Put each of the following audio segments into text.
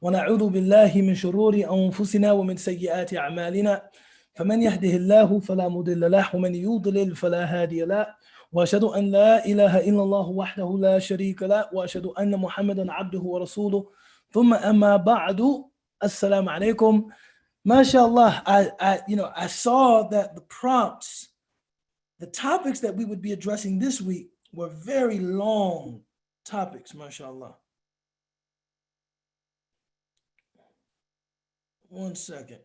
ونعوذ بالله من شرور أنفسنا ومن سيئات أعمالنا فمن يهده الله فلا مضل له ومن يضلل فلا هادي له وأشهد أن لا إله إلا الله وحده لا شريك له وأشهد أن محمدا عبده ورسوله ثم أما بعد السلام عليكم. MashaAllah, I saw that the prompts, the topics that we would be addressing this week were very long topics, MashaAllah. One second.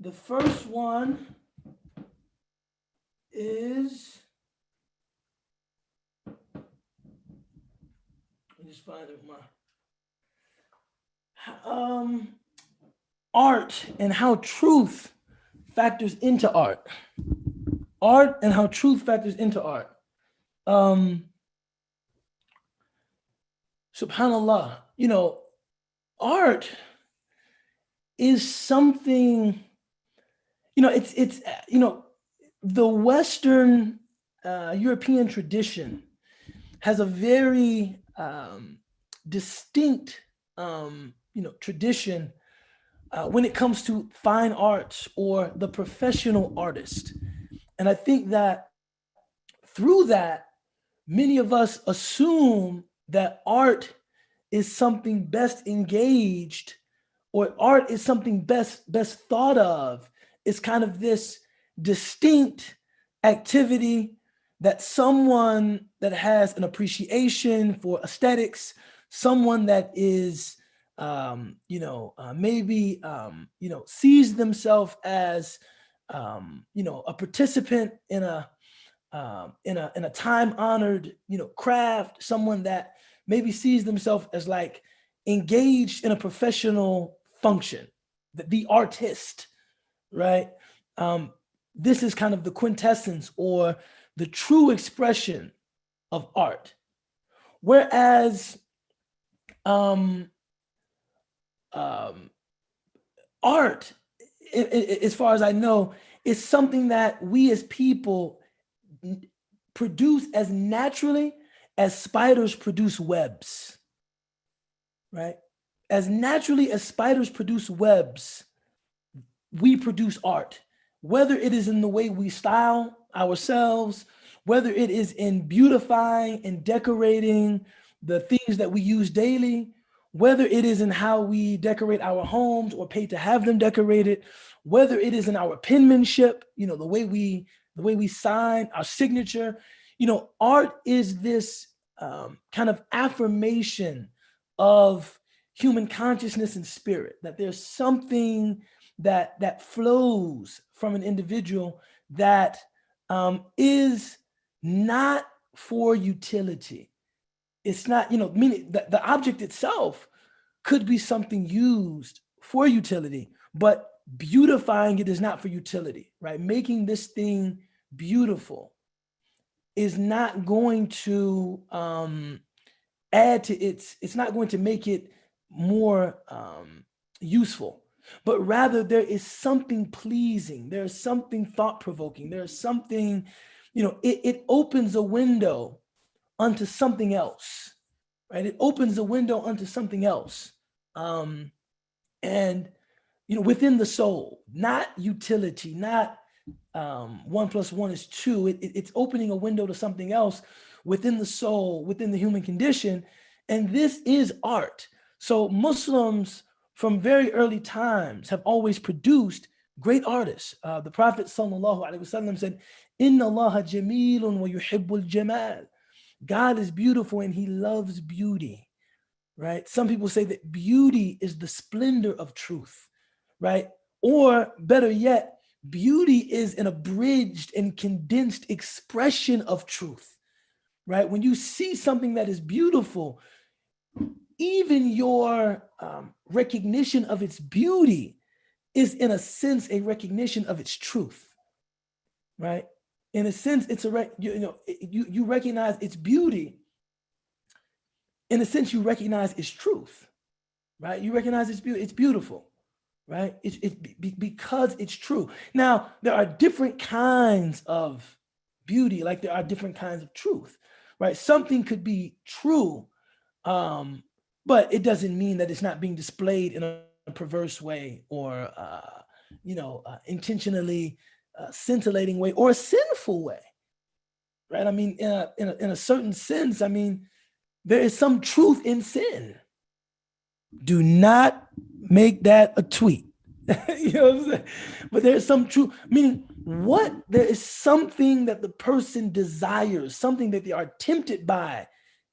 The first one is, let me just find it. Art and how truth factors into art. Art and how truth factors into art. Subhanallah, art is something, it's the Western European tradition has a very distinct, tradition when it comes to fine arts or the professional artist. And I think that through that, many of us assume that art is something best engaged, or art is something best thought of. It's kind of this distinct activity that someone that has an appreciation for aesthetics, someone that is, maybe, sees themselves as, a participant in a time-honored, craft, someone that maybe sees themselves as like engaged in a professional function, the artist, right? This is kind of the quintessence or the true expression of art. Whereas art, as far as I know, is something that we as people produce as naturally as spiders produce webs, right? As naturally as spiders produce webs, we produce art, whether it is in the way we style ourselves, whether it is in beautifying and decorating the things that we use daily, whether it is in how we decorate our homes or pay to have them decorated, whether it is in our penmanship, the way we sign our signature. Art is this kind of affirmation of human consciousness and spirit, that there's something that flows from an individual that is not for utility. It's not, meaning that the object itself could be something used for utility, but beautifying it is not for utility, right? Making this thing beautiful is not going to add to it's not going to make it more useful, but rather there is something pleasing, there's something thought-provoking, there's something, it opens a window onto something else, right? It opens a window onto something else. And, within the soul, not utility, not 1 + 1 is 2. It's opening a window to something else within the soul, within the human condition. And this is art. So Muslims from very early times have always produced great artists. The Prophet ﷺ said, "Inna Allah jamilun wa yuhibbul jamal." God is beautiful and he loves beauty, right? Some people say that beauty is the splendor of truth, right? Or better yet, beauty is an abridged and condensed expression of truth, right? When you see something that is beautiful, even your recognition of its beauty is in a sense a recognition of its truth, right? In a sense, it's you recognize its beauty. In a sense, you recognize its truth, right? You recognize its beauty. It's beautiful, right? Because it's true. Now, there are different kinds of beauty, like there are different kinds of truth, right? Something could be true, but it doesn't mean that it's not being displayed in a perverse way or, intentionally scintillating way or a sinful way, right? I mean, in a certain sense, I mean, there is some truth in sin. Do not make that a tweet. You know what I'm saying? But there's some truth, meaning there is something that the person desires, something that they are tempted by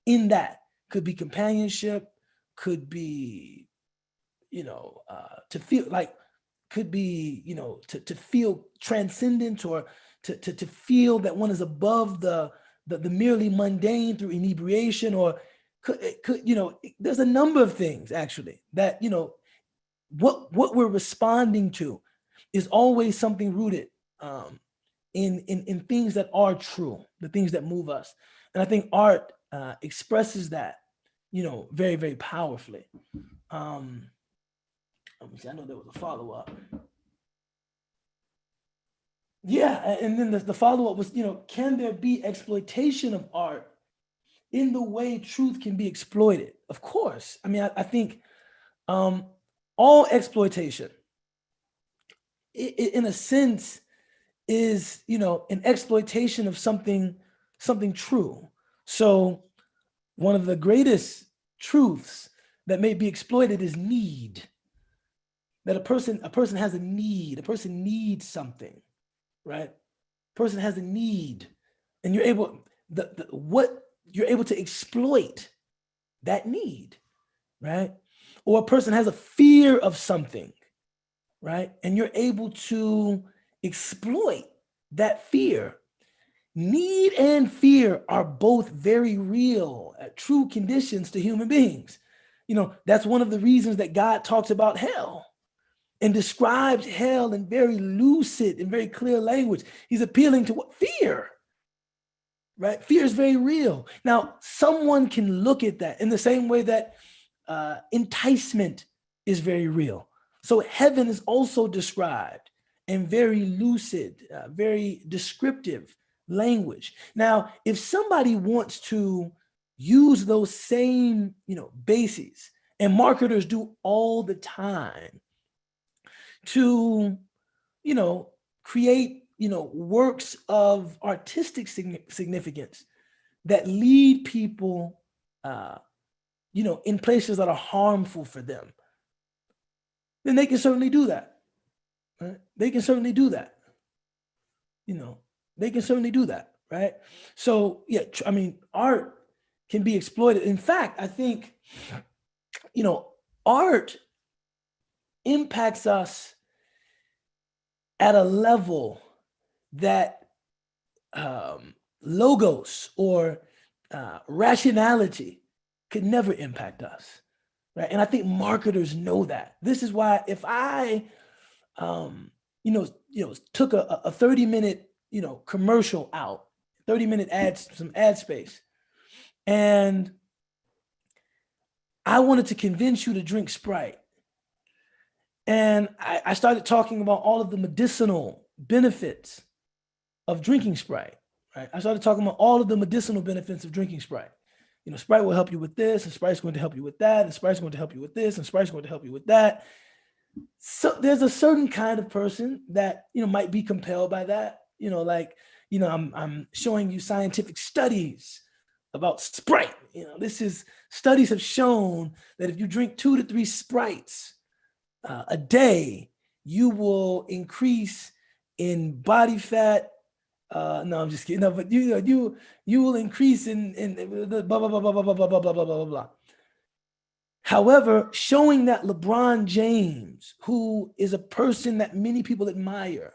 in that. Could be companionship, could be, to feel like, could be, to feel transcendent, or to feel that one is above the merely mundane through inebriation, or there's a number of things actually that, what we're responding to is always something rooted in things that are true, the things that move us. And I think art expresses that, very, very powerfully. Let me see, I know there was a follow-up. Yeah, and then the follow-up was, can there be exploitation of art in the way truth can be exploited? Of course. I mean, I think all exploitation, in a sense, is, an exploitation of something true. So one of the greatest truths that may be exploited is need. That a person has a need, a person needs something, right? Person has a need, and you're able, you're able to exploit that need, right? Or a person has a fear of something, right? And you're able to exploit that fear. Need and fear are both very real, true conditions to human beings. That's one of the reasons that God talks about hell and describes hell in very lucid and very clear language. He's appealing to what? Fear, right? Fear is very real. Now, someone can look at that in the same way that enticement is very real. So heaven is also described in very lucid, very descriptive language. Now, if somebody wants to use those same, bases, and marketers do all the time, to, create, works of artistic significance that lead people, in places that are harmful for them, then they can certainly do that. Right? They can certainly do that. They can certainly do that, right? So, yeah, I mean, art can be exploited. In fact, I think, art impacts us at a level that logos or rationality could never impact us, right? And I think marketers know that. This is why if I, took a 30-minute, commercial out, 30-minute ads, some ad space, and I wanted to convince you to drink Sprite, and I started talking about all of the medicinal benefits of drinking Sprite, right? I started talking about all of the medicinal benefits of drinking Sprite. Sprite will help you with this, and Sprite's going to help you with that, and Sprite's going to help you with this, and Sprite's going to help you with that. So there's a certain kind of person that, might be compelled by that. I'm showing you scientific studies about Sprite. Studies have shown that if you drink 2 to 3 Sprites a day, you will increase in body fat. No, I'm just kidding. No, but you will increase in blah blah blah blah blah blah blah blah blah blah blah. However, showing that LeBron James, who is a person that many people admire,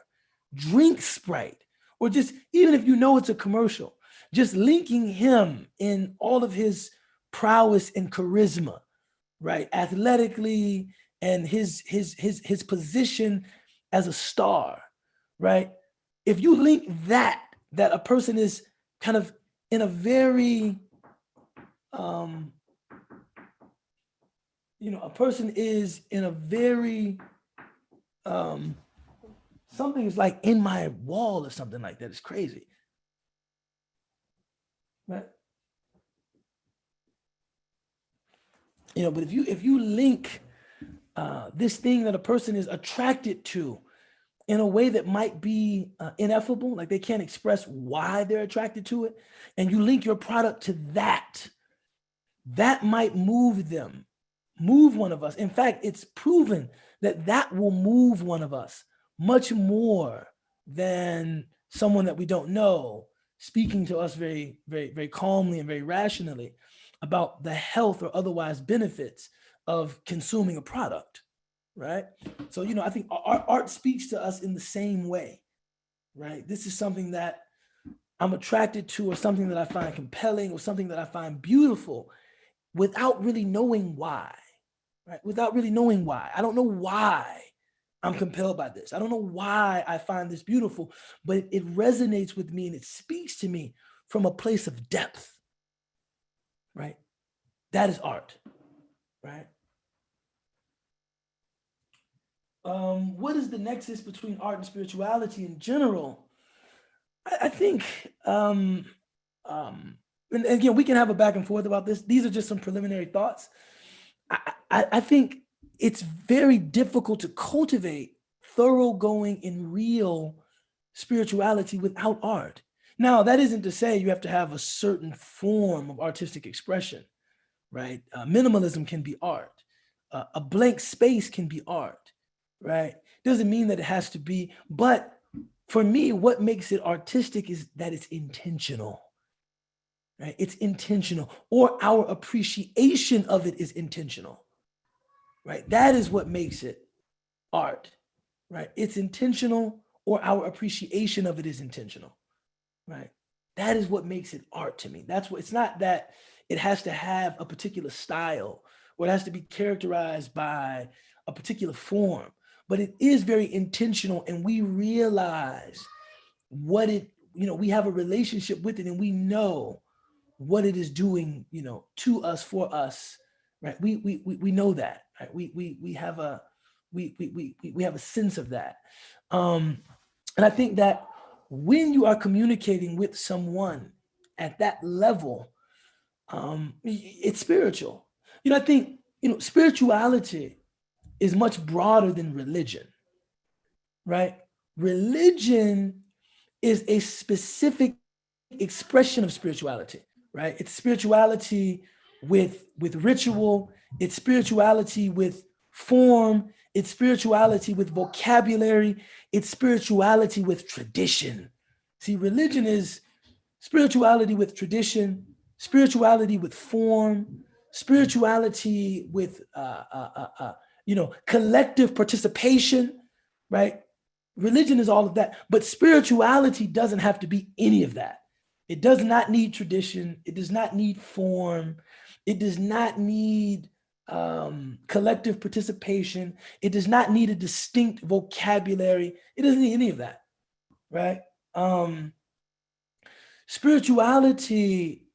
drinks Sprite, or just even if it's a commercial, just linking him in all of his prowess and charisma, right, athletically, and his position as a star, right? If you link that a person is kind of in a very, a person is in a very, something is like in my wall or something like that. It's crazy. right? But if you link this thing that a person is attracted to in a way that might be ineffable, like they can't express why they're attracted to it, and you link your product to that, that might move them, move one of us. In fact, it's proven that that will move one of us much more than someone that we don't know speaking to us very, very, very calmly and very rationally about the health or otherwise benefits of consuming a product, right? So, I think art speaks to us in the same way, right? This is something that I'm attracted to, or something that I find compelling, or something that I find beautiful without really knowing why, right? Without really knowing why. I don't know why I'm compelled by this. I don't know why I find this beautiful, but it resonates with me and it speaks to me from a place of depth, right? That is art, right? What is the nexus between art and spirituality in general? I think, and again, we can have a back and forth about this. These are just some preliminary thoughts. I think it's very difficult to cultivate thoroughgoing and real spirituality without art. Now, that isn't to say you have to have a certain form of artistic expression, right? Minimalism can be art. A blank space can be art, right? Doesn't mean that it has to be, but for me, what makes it artistic is that it's intentional, right? It's intentional, or our appreciation of it is intentional, right? That is what makes it art, right? It's intentional, or our appreciation of it is intentional, right? That is what makes it art to me. That's what, it's not that it has to have a particular style, or it has to be characterized by a particular form, but it is very intentional, and we realize what it, we have a relationship with it, and we know what it is doing, to us, for us, right? We know that, right? We have a we have a sense of that, and I think that when you are communicating with someone at that level, it's spiritual. I think spirituality is much broader than religion, right? Religion is a specific expression of spirituality, right? It's spirituality with ritual, it's spirituality with form, it's spirituality with vocabulary, it's spirituality with tradition. See, religion is spirituality with tradition, spirituality with form, spirituality with collective participation, right? Religion is all of that, but spirituality doesn't have to be any of that. It does not need tradition. It does not need form. It does not need collective participation. It does not need a distinct vocabulary. It doesn't need any of that, right? Spirituality,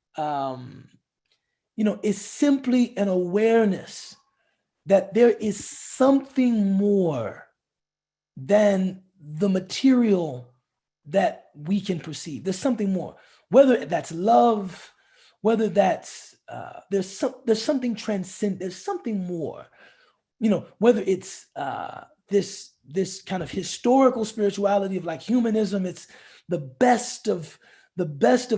is simply an awareness that there is something more than the material that we can perceive. There's something more, whether that's love, whether that's there's something transcendent. There's something more, whether it's this kind of historical spirituality of like humanism. It's the best of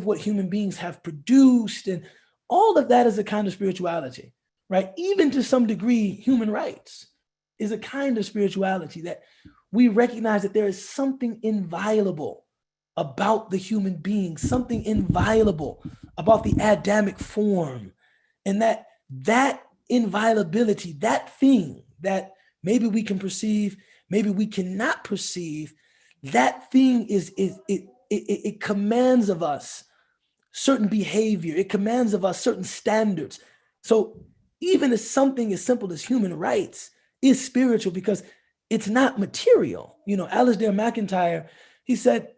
what human beings have produced, and all of that is a kind of spirituality, right? Even to some degree, human rights is a kind of spirituality, that we recognize that there is something inviolable about the human being, something inviolable about the Adamic form, and that inviolability, that thing that maybe we can perceive, maybe we cannot perceive, that thing it commands of us certain behavior, it commands of us certain standards. So even as something as simple as human rights is spiritual, because it's not material. Alasdair MacIntyre, he said,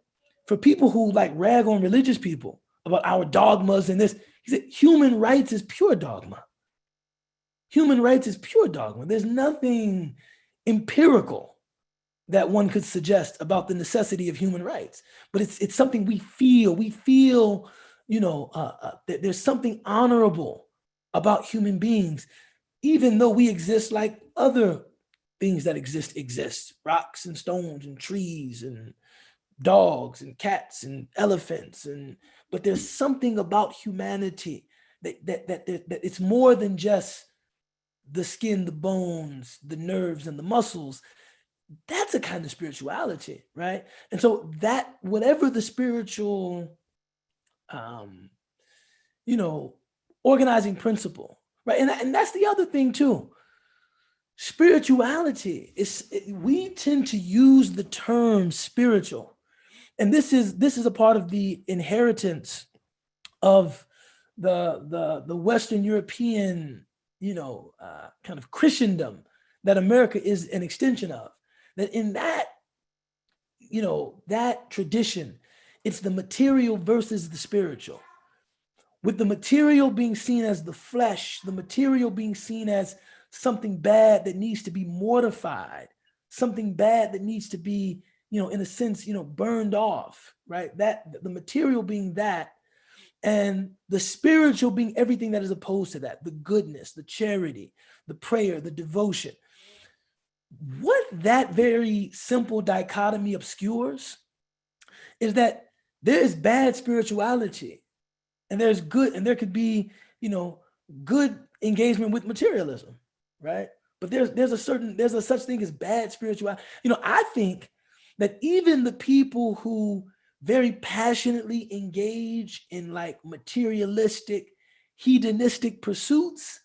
for people who like rag on religious people about our dogmas and this, he said, human rights is pure dogma. Human rights is pure dogma. There's nothing empirical that one could suggest about the necessity of human rights, but it's something we feel. We feel, there's something honorable about human beings, even though we exist like other things that exist, rocks and stones and trees and dogs and cats and elephants, but there's something about humanity that it's more than just the skin, the bones, the nerves, and the muscles. That's a kind of spirituality, right? And so that whatever the spiritual, um, organizing principle, right? And that's the other thing too. Spirituality we tend to use the term spiritual, and this is a part of the inheritance of the Western European, kind of Christendom that America is an extension of. That in that, that tradition, it's the material versus the spiritual. With the material being seen as the flesh, the material being seen as something bad that needs to be mortified, something bad that needs to be, in a sense, burned off, right? That the material being that, and the spiritual being everything that is opposed to that, the goodness, the charity, the prayer, the devotion. What that very simple dichotomy obscures is that there is bad spirituality and there's good, and there could be, good engagement with materialism, right? But there's a such thing as bad spirituality. I think that even the people who very passionately engage in like materialistic, hedonistic pursuits,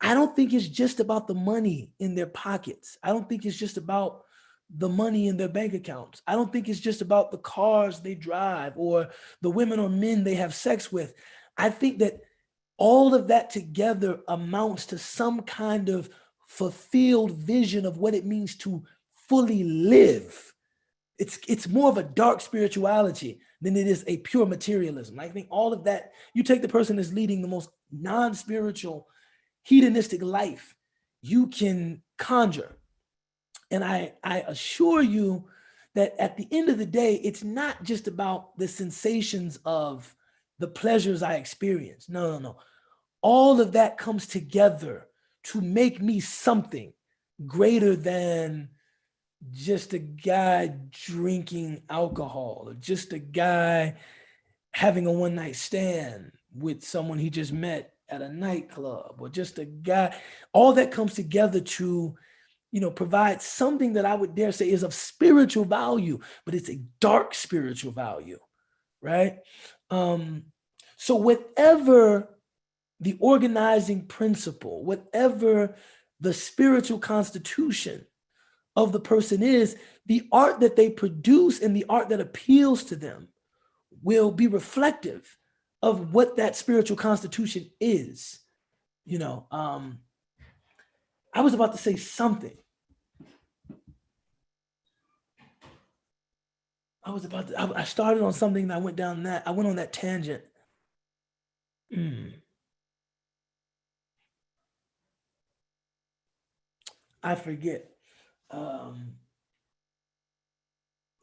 I don't think it's just about the money in their pockets. I don't think it's just about the money in their bank accounts. I don't think it's just about the cars they drive or the women or men they have sex with. I think that all of that together amounts to some kind of fulfilled vision of what it means to fully live. It's more of a dark spirituality than it is a pure materialism. I think all of that, you take the person that's leading the most non-spiritual, hedonistic life you can conjure. And I assure you that at the end of the day, it's not just about the sensations of the pleasures I experience. No. All of that comes together to make me something greater than just a guy drinking alcohol, or just a guy having a one-night stand with someone he just met at a nightclub, or just a guy. All that comes together to, provide something that I would dare say is of spiritual value, but it's a dark spiritual value, right? So whatever the organizing principle, whatever the spiritual constitution of the person is, the art that they produce and the art that appeals to them will be reflective of what that spiritual constitution is. I was about to say something. I started on something and I went on that tangent. I forget.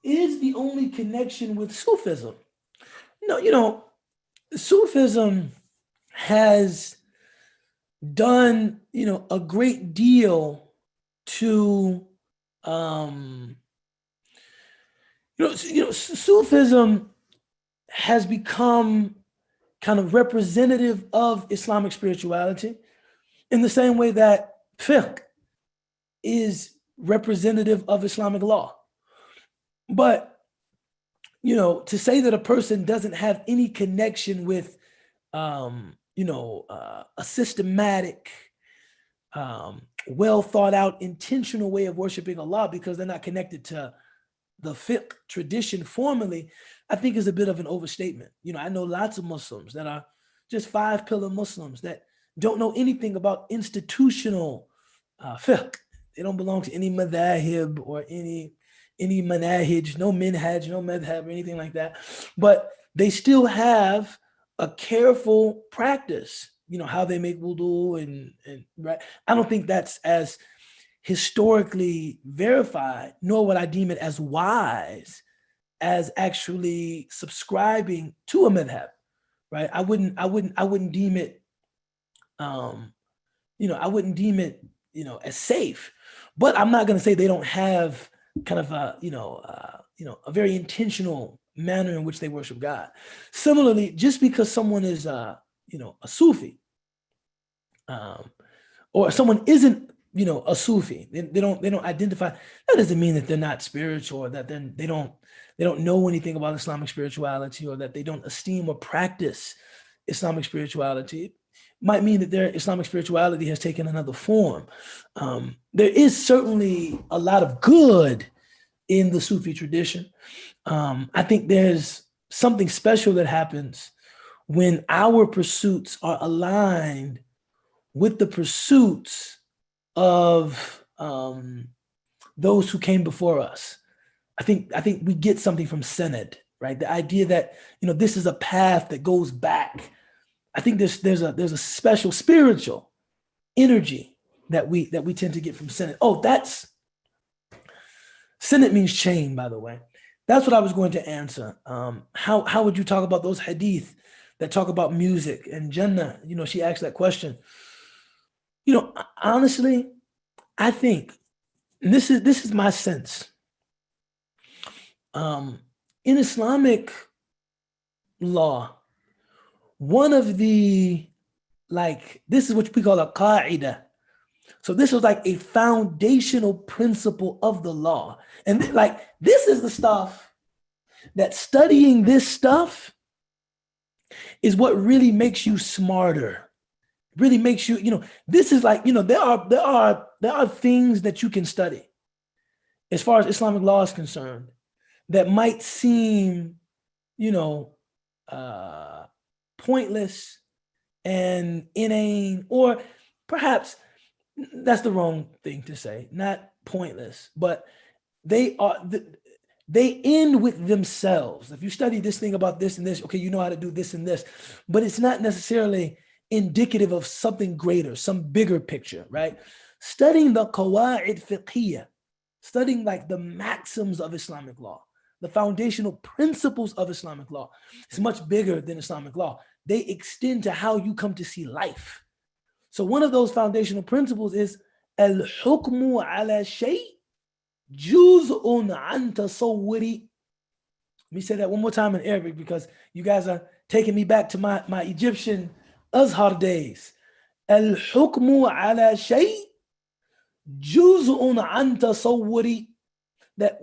Is the only connection with Sufism? No, Sufism has done, a great deal to, Sufism has become kind of representative of Islamic spirituality in the same way that fiqh is representative of Islamic law. But, to say that a person doesn't have any connection with, a systematic, well thought out, intentional way of worshiping Allah because they're not connected to the fiqh tradition formally, I think is a bit of an overstatement. I know lots of Muslims that are just 5-pillar Muslims that don't know anything about institutional fiqh. They don't belong to any madhahib or any manahij, no minhaj, no madhab or anything like that. But they still have a careful practice, how they make wudu and right. I don't think that's as historically verified, nor would I deem it as wise as actually subscribing to a madhab, right? I wouldn't deem it, I wouldn't deem it, as safe. But I'm not going to say they don't have kind of a very intentional manner in which they worship God. Similarly, just because someone is a Sufi, or someone isn't, a Sufi, they don't identify. That doesn't mean that they're not spiritual, or that they don't know anything about Islamic spirituality, or that they don't esteem or practice Islamic spirituality. It might mean that their Islamic spirituality has taken another form. There is certainly a lot of good in the Sufi tradition. I think there's something special that happens when our pursuits are aligned with the pursuits of those who came before us. I think we get something from Senate, right? The idea that this is a path that goes back. I think there's a special spiritual energy that we tend to get from Senate. Oh, that's Senate means chain, by the way. That's what I was going to answer. How would you talk about those hadith that talk about music and Jannah? She asked that question. Honestly, I think, and this is my sense. In Islamic law, one of the, this is what we call a qaida. So this was like a foundational principle of the law. And this is the stuff that studying this stuff is what really makes you smarter. Really makes you, this is there are things that you can study as far as Islamic law is concerned that might seem, pointless and inane, or perhaps that's the wrong thing to say, not pointless, but they end with themselves. If you study this thing about this and this, okay, you know how to do this and this, but it's not necessarily indicative of something greater, some bigger picture, right? Studying the qawa'id fiqhiyya, studying the maxims of Islamic law, the foundational principles of Islamic law is much bigger than Islamic law. They extend to how you come to see life. So one of those foundational principles is al-hukmu ala shay juz'un an tasawwuri. Let me say that one more time in Arabic because you guys are taking me back to my Egyptian Azhar days. Al-hukmu ala shay juz'un an tasawwuri. That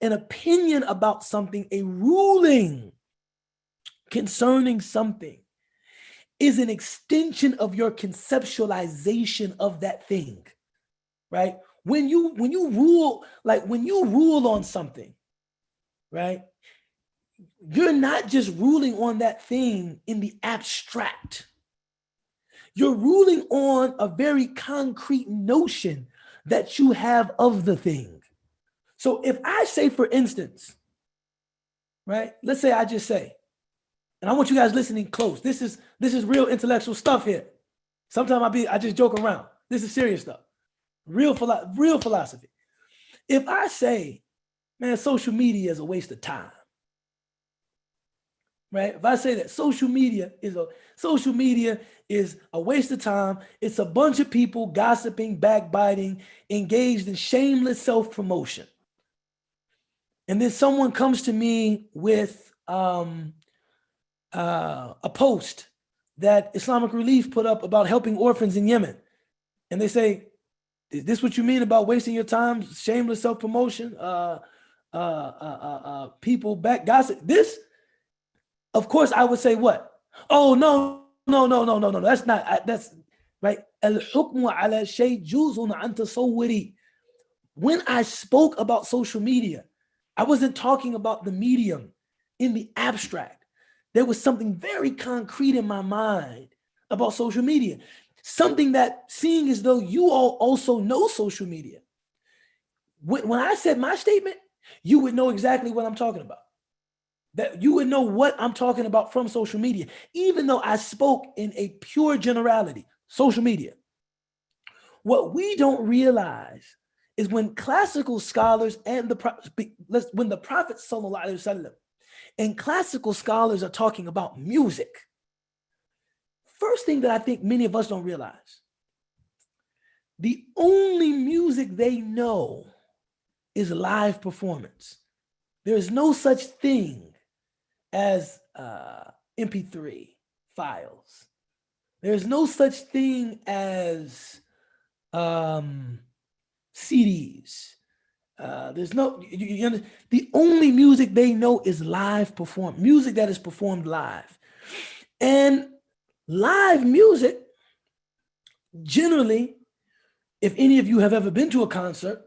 an opinion about something, a ruling concerning something, is an extension of your conceptualization of that thing, right? When you rule, when you rule on something, right? You're not just ruling on that thing in the abstract. You're ruling on a very concrete notion that you have of the thing. So if I say, for instance, right, let's say I just say, and I want you guys listening close. This is real intellectual stuff here. Sometimes I just joke around. This is serious stuff. Real philosophy. If I say, man, social media is a waste of time, right? If I say that social media is a waste of time, it's a bunch of people gossiping, backbiting, engaged in shameless self-promotion. And then someone comes to me with a post that Islamic Relief put up about helping orphans in Yemen. And they say, is this what you mean about wasting your time, shameless self-promotion, people back gossip? This, of course, I would say what? Oh, no. That's not, that's right. Al-hukmu ala shay juzun an tasawwuri. When I spoke about social media, I wasn't talking about the medium in the abstract. There was something very concrete in my mind about social media. Something that, seeing as though you all also know social media. When I said my statement, you would know exactly what I'm talking about. That you would know what I'm talking about from social media, even though I spoke in a pure generality, social media. What we don't realize is when classical scholars and when the Prophet ﷺ and classical scholars are talking about music, first thing that I think many of us don't realize, the only music they know is live performance. There is no such thing as MP3 files. There's no such thing as CDs. There's no, the only music they know is live performed, music that is performed live. And live music, generally, if any of you have ever been to a concert,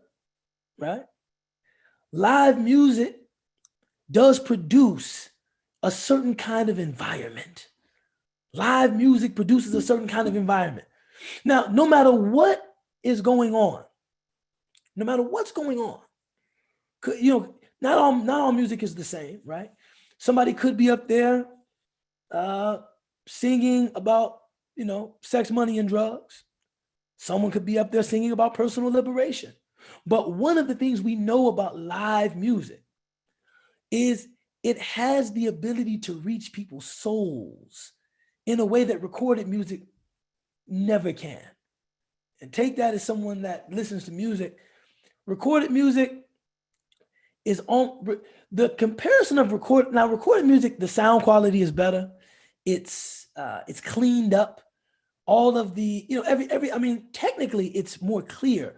right? Live music does produce a certain kind of environment. Live music produces a certain kind of environment. Now, no matter what is going on, no matter what's going on, not all music is the same, right? Somebody could be up there singing about, sex, money, and drugs. Someone could be up there singing about personal liberation. But one of the things we know about live music is it has the ability to reach people's souls in a way that recorded music never can. And take that as someone that listens to music. Recorded music is on the comparison of recorded music, the sound quality is better. It's cleaned up. All of the, technically it's more clear,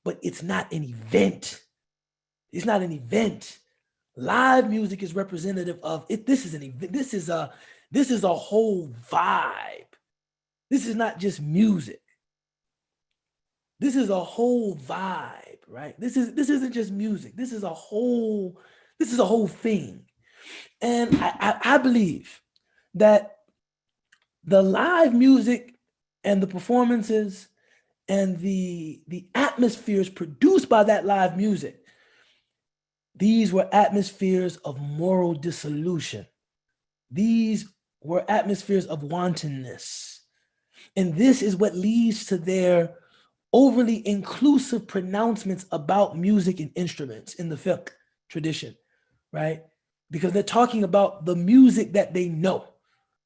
but it's not an event. It's not an event. Live music is representative of it. This is an event. This is a whole vibe. This is not just music. This is a whole vibe, right? This isn't just music. This is a whole thing. And I believe that the live music and the performances and the atmospheres produced by that live music, these were atmospheres of moral dissolution. These were atmospheres of wantonness. And this is what leads to their overly inclusive pronouncements about music and instruments in the fiqh tradition, right? Because they're talking about the music that they know,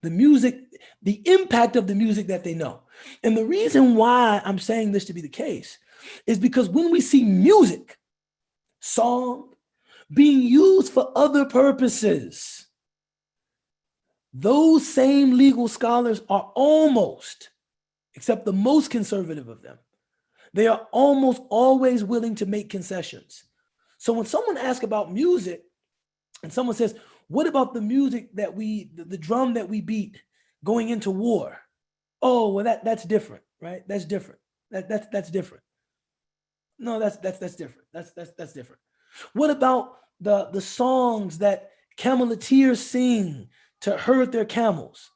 the impact of the music that they know. And the reason why I'm saying this to be the case is because when we see music, song, being used for other purposes, those same legal scholars are almost, except the most conservative of them, they are almost always willing to make concessions. So when someone asks about music and someone says, what about the music that the drum that we beat going into war? Oh, well, that's different, right? That's different. That's different. No, that's different. That's different. What about the songs that cameleteers sing to herd their camels?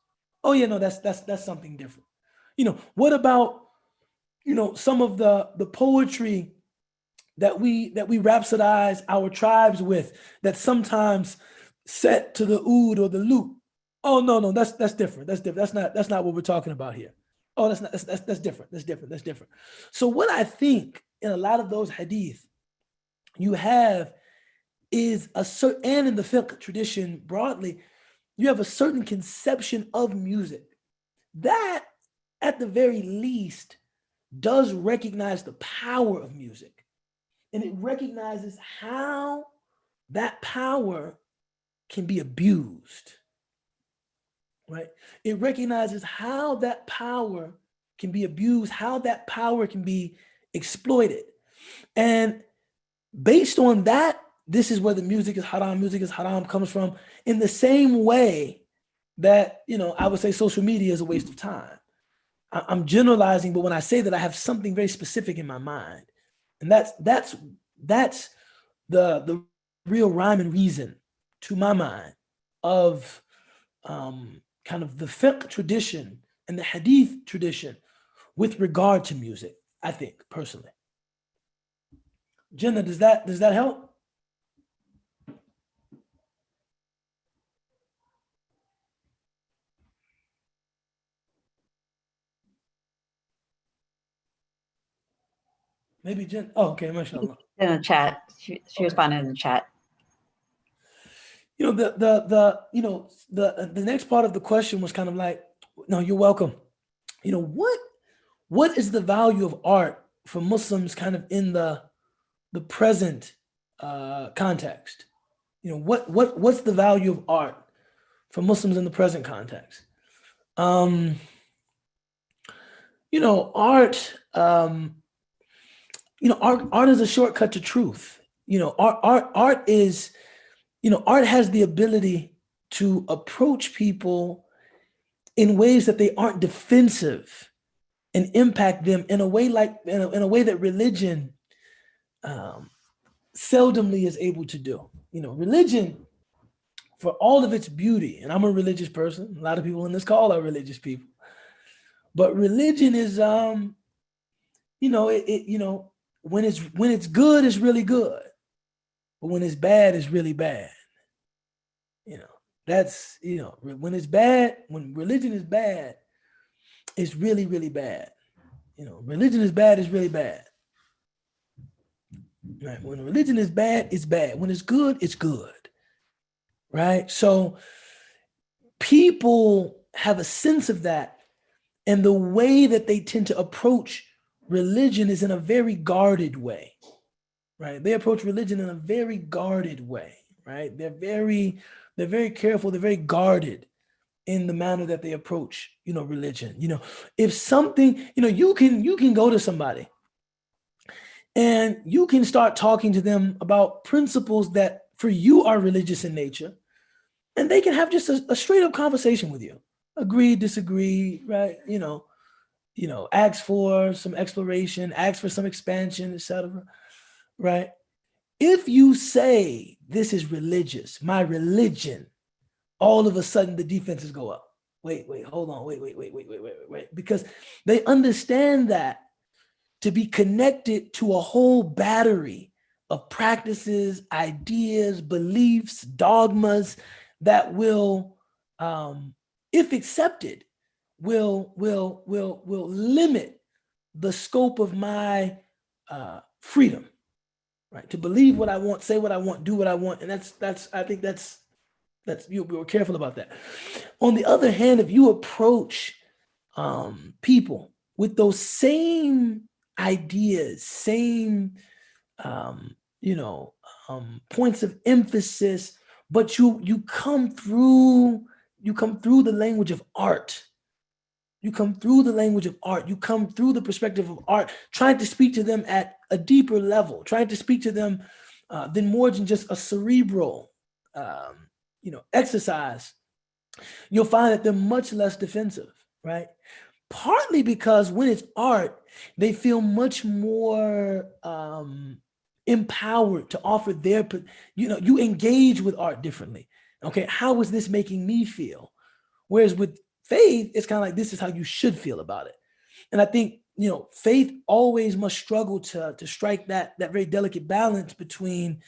Oh yeah, no, that's something different. What about some of the poetry that we rhapsodize our tribes with, that sometimes set to the oud or the lute? Oh no, that's different. That's different. That's not what we're talking about here. Oh, that's different. That's different. So what I think in a lot of those hadith you have is a certain, and in the fiqh tradition broadly, you have a certain conception of music that, at the very least, does recognize the power of music. And it recognizes how that power can be abused, right? It recognizes how that power can be abused, how that power can be exploited. And based on that, this is where the music is haram comes from, in the same way that, I would say social media is a waste of time. I'm generalizing, but when I say that, I have something very specific in my mind. And that's the real rhyme and reason, to my mind, of kind of the fiqh tradition and the hadith tradition with regard to music, I think, personally. Jenna, does that help? Maybe Jen. Oh, okay, mashallah. In the chat. She responded in the chat. The next part of the question was kind of like, no, you're welcome. What is the value of art for Muslims kind of in the present context? What's the value of art for Muslims in the present context? Art, art is a shortcut to truth. Art is, art has the ability to approach people in ways that they aren't defensive and impact them in a way in a way that religion seldomly is able to do. Religion, for all of its beauty, and I'm a religious person. A lot of people in this call are religious people, but religion is, when it's good, it's really good, but when it's bad, it's really bad. That's when it's bad, when religion is bad, it's really, really bad. Religion is bad, it's really bad. Right? When religion is bad, it's bad. When it's good, it's good. Right? So people have a sense of that, and the way that they tend to approach religion is in a very guarded way. Right? They approach religion in a very guarded way. Right? They're very careful. They're very guarded in the manner that they approach, religion. If something, you can go to somebody and you can start talking to them about principles that for you are religious in nature, and they can have just a straight up conversation with you. Agree, disagree, right? Ask for some exploration, ask for some expansion, etc. Right? If you say this is religious, my religion, all of a sudden the defenses go up. Wait, hold on. Wait. Because they understand that to be connected to a whole battery of practices, ideas, beliefs, dogmas that will, if accepted, will limit the scope of my freedom, right? To believe what I want, say what I want, do what I want. And I think that's you were careful about that. On the other hand, if you approach people with those same ideas, same points of emphasis, but you come through the language of art. You come through the language of art. You come through the perspective of art, trying to speak to them at a deeper level, trying to speak to them than more than just a cerebral exercise. You'll find that they're much less defensive, right? Partly because when it's art, they feel much more empowered to offer their, you engage with art differently. Okay, how is this making me feel? Whereas with faith, it's kind of like, this is how you should feel about it. And I think, faith always must struggle to strike that very delicate balance between,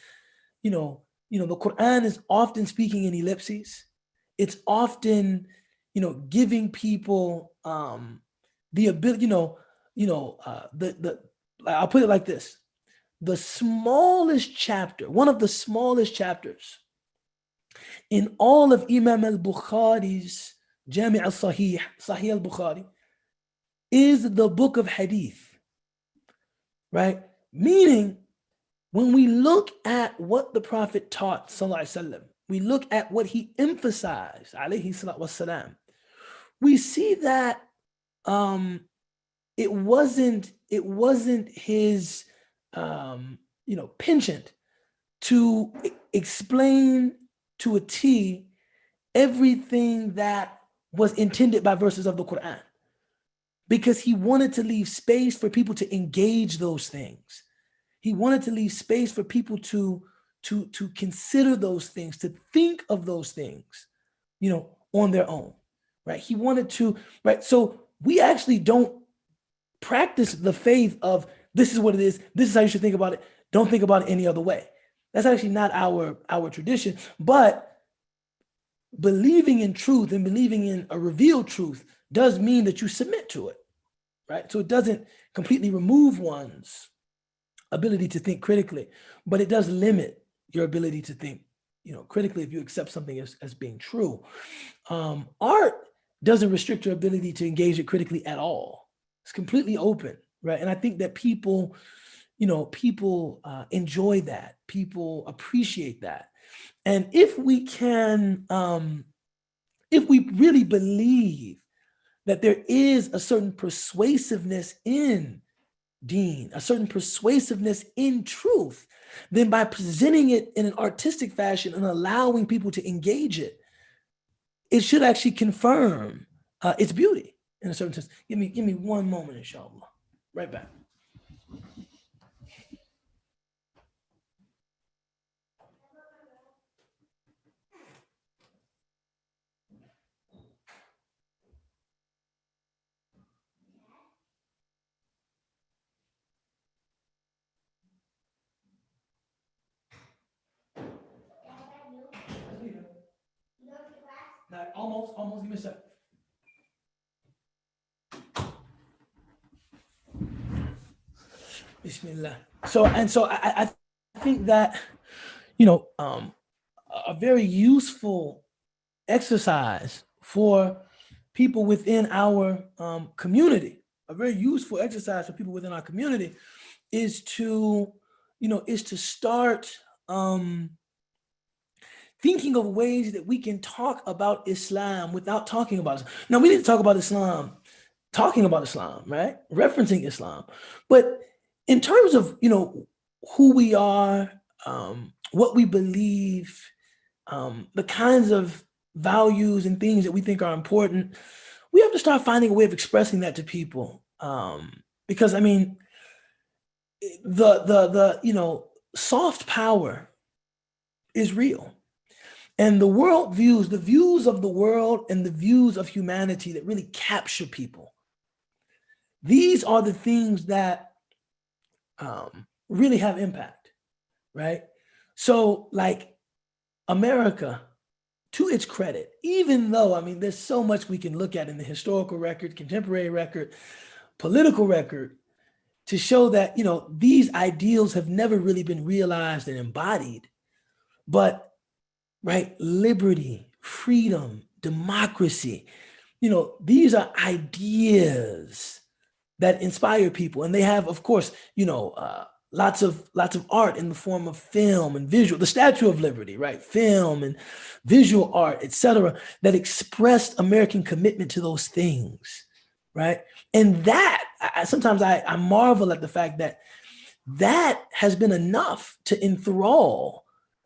the Quran is often speaking in ellipses. It's often, giving people the ability, I'll put it like this. The smallest chapter, one of the smallest chapters in all of Imam al-Bukhari's Jami' al-Sahih, Sahih al-Bukhari, is the Book of Hadith, right? Meaning, when we look at what the Prophet taught, sallallahu alaihi wasallam, we look at what he emphasized, alayhi salatu wassalam, we see that it wasn't his penchant to explain to a T everything that was intended by verses of the Quran, because he wanted to leave space for people to engage those things. He wanted to leave space for people to consider those things, to think of those things, on their own, right? He wanted to, right? So we actually don't practice the faith of, this is what it is, this is how you should think about it, don't think about it any other way. That's actually not our tradition. But believing in truth and believing in a revealed truth does mean that you submit to it, right? So it doesn't completely remove one's ability to think critically, but it does limit your ability to think critically if you accept something as being true. Art doesn't restrict your ability to engage it critically at all. It's completely open, right? And I think that people enjoy that. People appreciate that. And if we really believe that there is a certain persuasiveness in Deen, a certain persuasiveness in truth, then by presenting it in an artistic fashion and allowing people to engage it, it should actually confirm its beauty in a certain sense. Give me one moment, inshallah. Right back. Almost, give me a sec. Bismillah. So I think that, a very useful exercise for people within our community, is to start thinking of ways that we can talk about Islam without talking about Islam. Now, we need to talk about Islam, talking about Islam, right? Referencing Islam. But in terms of, who we are, what we believe, the kinds of values and things that we think are important, we have to start finding a way of expressing that to people. Because, I mean, the soft power is real. And the views of the world and the views of humanity that really capture people, these are the things that really have impact, right? So, like, America, to its credit, even though, I mean, there's so much we can look at in the historical record, contemporary record, political record, to show that, these ideals have never really been realized and embodied. But, right, liberty, freedom, democracy, these are ideas that inspire people. And they have, of course, lots of art in the form of film and visual, the Statue of Liberty, right? Film and visual art, etc., that expressed American commitment to those things, right? And that, sometimes I marvel at the fact that has been enough to enthrall,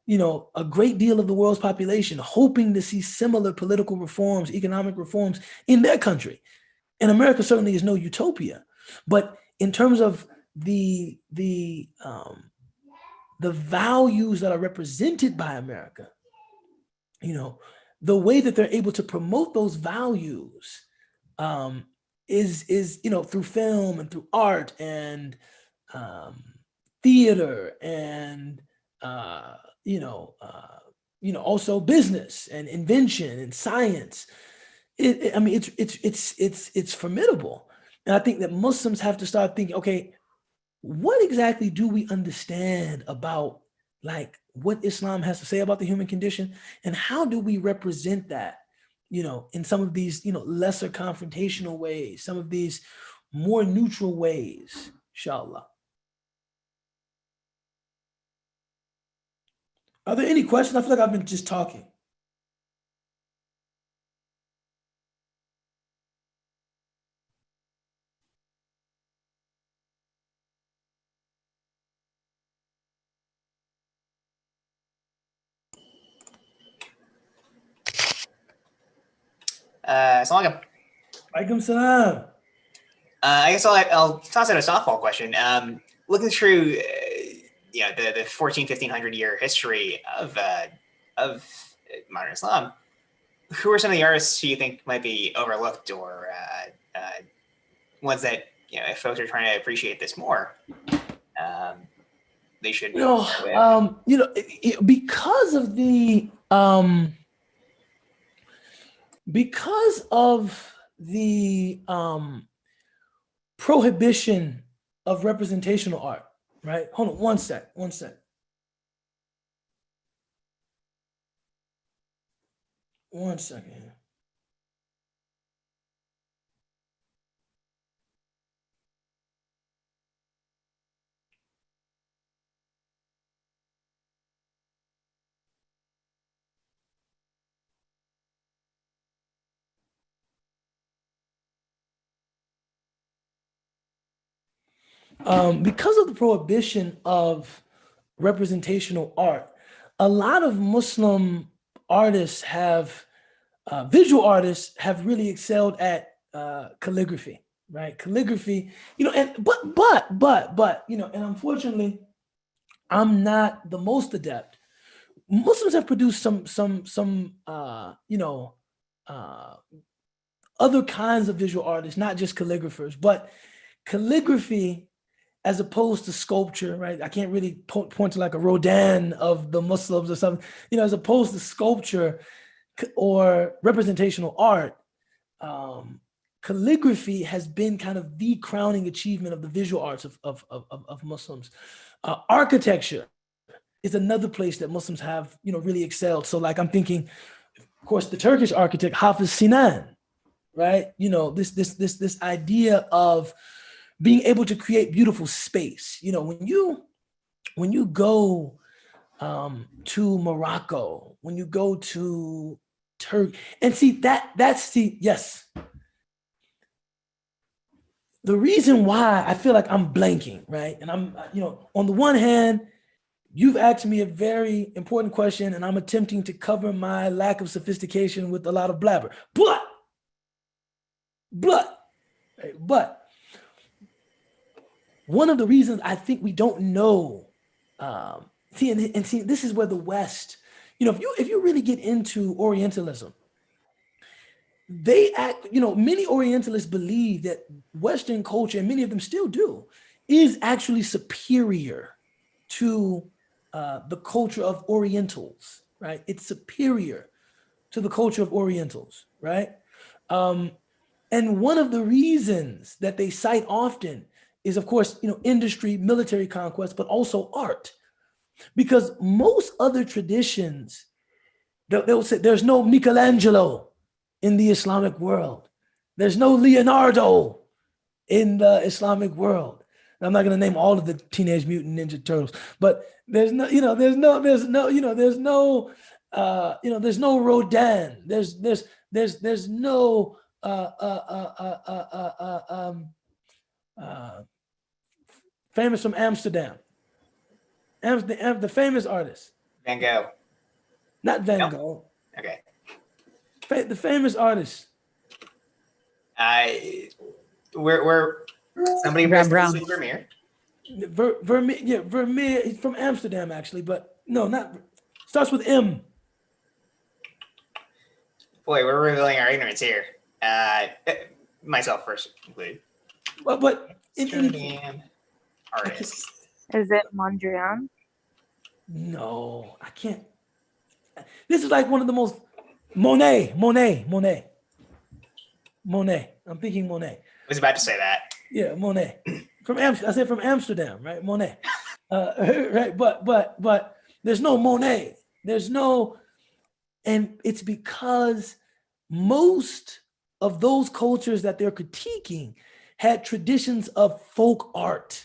a great deal of the world's population, hoping to see similar political reforms, economic reforms in their country. And America certainly is no utopia, but in terms of the values that are represented by America, the way that they're able to promote those values is through film and through art and theater and also business and invention and science. It's formidable. And I think that Muslims have to start thinking, okay, what exactly do we understand about, like, what Islam has to say about the human condition, and how do we represent that, in some of these, lesser confrontational ways, some of these more neutral ways, inshallah. Are there any questions? I feel like I've been just talking. Assalamualaikum. Alaikum salam. I guess I'll toss out a softball question. Looking through, the 1500 year history of modern Islam, who are some of the artists who you think might be overlooked, or ones that, if folks are trying to appreciate this more, they should because of the prohibition of representational art, right? Hold on one sec. 1 second. Because of the prohibition of representational art, a lot of Muslim artists visual artists have really excelled at calligraphy, right? Calligraphy, but, and unfortunately, I'm not the most adept. Muslims have produced some other kinds of visual artists, not just calligraphers, but calligraphy as opposed to sculpture, right? I can't really point to like a Rodin of the Muslims or something, as opposed to sculpture or representational art. Calligraphy has been kind of the crowning achievement of the visual arts of Muslims. Architecture is another place that Muslims have, really excelled. So like I'm thinking, of course, the Turkish architect Hafiz Sinan, right? This idea of being able to create beautiful space. When you go to Morocco, when you go to Turkey, and see yes. The reason why I feel like I'm blanking, right? And I'm, on the one hand, you've asked me a very important question, and I'm attempting to cover my lack of sophistication with a lot of blabber. But one of the reasons I think we don't know, see, this is where the West, if you really get into Orientalism, many Orientalists believe that Western culture, and many of them still do, is actually superior to the culture of Orientals, right? It's superior to the culture of Orientals, right? And one of the reasons that they cite often is, of course, industry, military conquest, but also art. Because most other traditions, they'll say there's no Michelangelo in the Islamic world. There's no Leonardo in the Islamic world. I'm not going to name all of the Teenage Mutant Ninja Turtles, but there's no Rodin. There's no famous from Amsterdam. The famous artist. Van Gogh. Not Van Gogh. Okay. The famous artist. Where somebody Rembrandt. Vermeer. Vermeer. He's from Amsterdam, actually, but no, not. Starts with M. Boy, we're revealing our ignorance here. Myself first included. But Amsterdam artist. Is it Mondrian? No, I can't. This is like one of the most Monet. I'm thinking Monet. I was about to say that. Yeah, Monet. I said from Amsterdam, right? Monet. Right, but there's no Monet. There's no, and it's because most of those cultures that they're critiquing had traditions of folk art.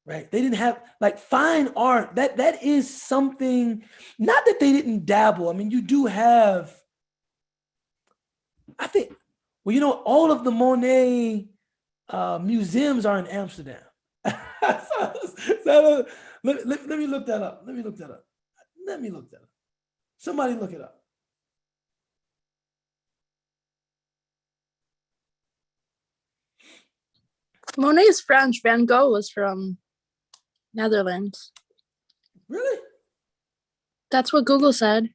Right. They didn't have like fine art. That is something, not that they didn't dabble. I mean, you do have, I think, all of the Monet museums are in Amsterdam. So, let me look that up. Let me look that up. Somebody look it up. Monet is French. Van Gogh was from Netherlands. Really? That's what Google said.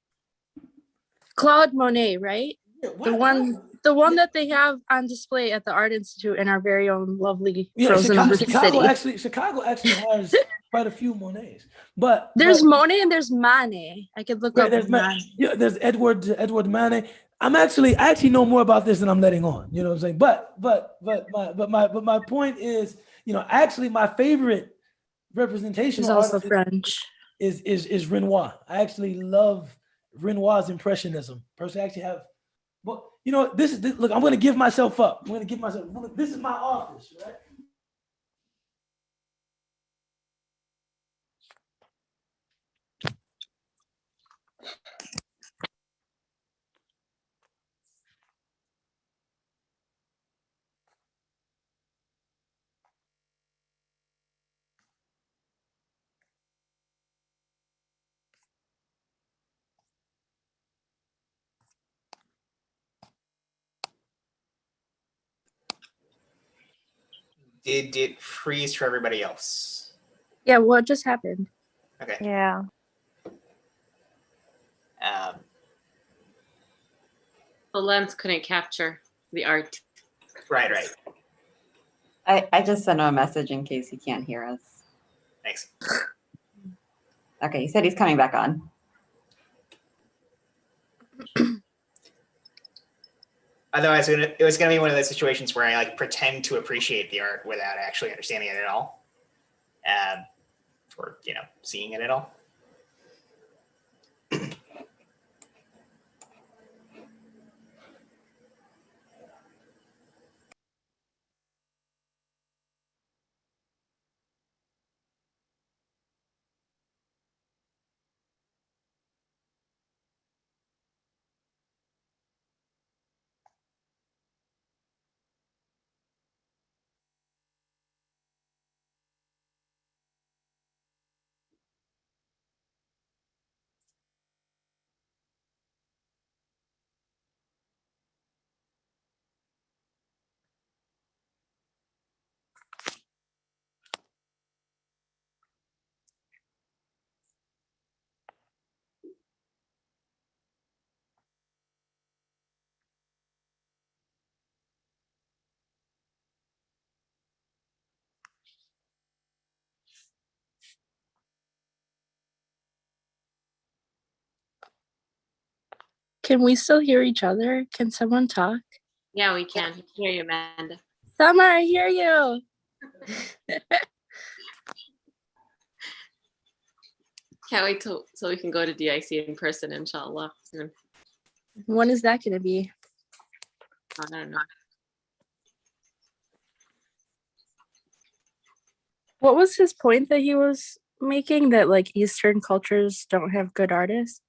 Claude Monet, right? Yeah, the one that they have on display at the Art Institute in our very own lovely yeah, frozen city. Chicago actually has quite a few Monets. But There's Monet and there's Manet. I could look up Manet. Yeah, there's Edward Manet. I actually know more about this than I'm letting on. You know what I'm saying? But my point is, actually my favorite representation is also French. Is Renoir. I actually love Renoir's Impressionism. Personally, I actually have, but you know, look, I'm going to give myself up. Look, this is my office, right? Did it freeze for everybody else? Yeah, what just happened? Okay. Yeah. The lens couldn't capture the art. Right. I just sent him a message in case he can't hear us. Thanks. Okay, he said he's coming back on. Otherwise, it was going to be one of those situations where I like pretend to appreciate the art without actually understanding it at all, or seeing it at all. Can we still hear each other? Can someone talk? Yeah, we can. We can hear you, Amanda. Summer, I hear you. Can't wait till so we can go to DIC in person, inshallah, soon. When is that going to be? I don't know. What was his point that he was making, that like Eastern cultures don't have good artists?